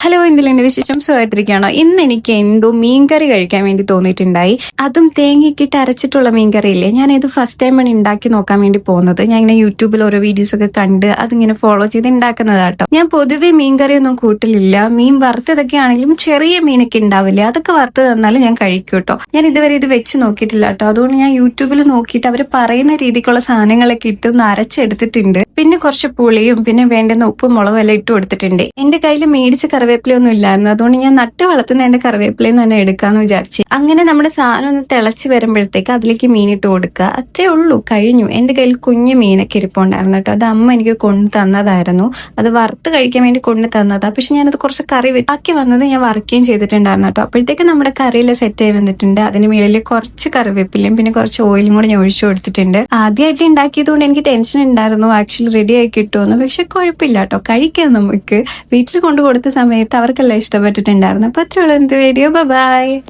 Hello, എന്തിലെന്റെ വിശേഷം? സുഖമായിട്ടിരിക്കുകയാണോ? ഇന്ന് എനിക്ക് എന്തോ മീൻകറി കഴിക്കാൻ വേണ്ടി തോന്നിയിട്ടുണ്ടായി. അതും തേങ്ങയ്ക്കിട്ട് അരച്ചിട്ടുള്ള മീൻകറി ഇല്ലേ, ഞാൻ ഇത് ഫസ്റ്റ് ടൈമാണ് ഉണ്ടാക്കി നോക്കാൻ വേണ്ടി പോകുന്നത്. ഞാൻ ഇങ്ങനെ യൂട്യൂബിൽ ഓരോ വീഡിയോസ് ഒക്കെ കണ്ട് അതിങ്ങനെ ഫോളോ ചെയ്ത് ഉണ്ടാക്കുന്നതാട്ടോ. ഞാൻ പൊതുവെ മീൻകറി ഒന്നും കൂട്ടിലില്ല. മീൻ വറുത്തതൊക്കെ ആണെങ്കിലും ചെറിയ മീനൊക്കെ ഉണ്ടാവില്ലേ, അതൊക്കെ വറുത്ത് തന്നാലും ഞാൻ കഴിക്കും കേട്ടോ. ഞാൻ ഇതുവരെ ഇത് വെച്ച് നോക്കിയിട്ടില്ല കേട്ടോ. അതുകൊണ്ട് ഞാൻ യൂട്യൂബിൽ നോക്കിയിട്ട് അവർ പറയുന്ന രീതിക്കുള്ള സാധനങ്ങളൊക്കെ ഇട്ട് ഒന്ന് അരച്ചെടുത്തിട്ടുണ്ട്. പിന്നെ കുറച്ച് പുളിയും പിന്നെ വേണ്ടുന്ന ഉപ്പും മുളകും എല്ലാം ഇട്ട് കൊടുത്തിട്ടുണ്ട്. എന്റെ കയ്യിൽ മേടിച്ച കറിവേപ്പിലയൊന്നും ഇല്ലായിരുന്നു. അതുകൊണ്ട് ഞാൻ നട്ട് വളർത്തുന്ന എന്റെ കറിവേപ്പിലയിൽ തന്നെ എടുക്കാന്ന് വിചാരിച്ചു. അങ്ങനെ നമ്മുടെ സാധനം ഒന്ന് തിളച്ച് വരുമ്പോഴത്തേക്ക് അതിലേക്ക് മീനിട്ട് കൊടുക്കുക. അത്രേ ഉള്ളൂ, കഴിഞ്ഞു. എന്റെ കയ്യിൽ കുഞ്ഞു മീനൊക്കെ ഇരിപ്പുണ്ടായിരുന്നു കേട്ടോ. അത് അമ്മ എനിക്ക് കൊണ്ടു തന്നതായിരുന്നു. അത് വറുത്ത് കഴിക്കാൻ വേണ്ടി കൊണ്ടു തന്നതാ. പക്ഷെ ഞാനത് കുറച്ച് കറി ആക്കി വന്നത് ഞാൻ വറുക്കുകയും ചെയ്തിട്ടുണ്ടായിരുന്നു കേട്ടോ. അപ്പോഴത്തേക്ക് നമ്മുടെ കറിയിൽ സെറ്റ് ആയി വന്നിട്ടുണ്ട്. അതിന് മുകളിൽ കുറച്ച് കറിവേപ്പിലയും പിന്നെ കുറച്ച് ഓയിലും കൂടെ ഞാൻ ഒഴിച്ചു കൊടുത്തിട്ടുണ്ട്. ആദ്യമായിട്ട് ഉണ്ടാക്കിയതുകൊണ്ട് എനിക്ക് ടെൻഷൻ ഉണ്ടായിരുന്നു ആക്ച്വലി റെഡി ആയി കിട്ടുമെന്ന്. പക്ഷെ കുഴപ്പമില്ല കേട്ടോ, കഴിക്കാം. നമുക്ക് വീട്ടിൽ കൊണ്ടു കൊടുത്ത സമയത്ത് അവർക്കെല്ലാം ഇഷ്ടപ്പെട്ടിട്ടുണ്ടായിരുന്നു. അപ്പൊ അത്രയുള്ള എന്ത് വീഡിയോ. ബൈ.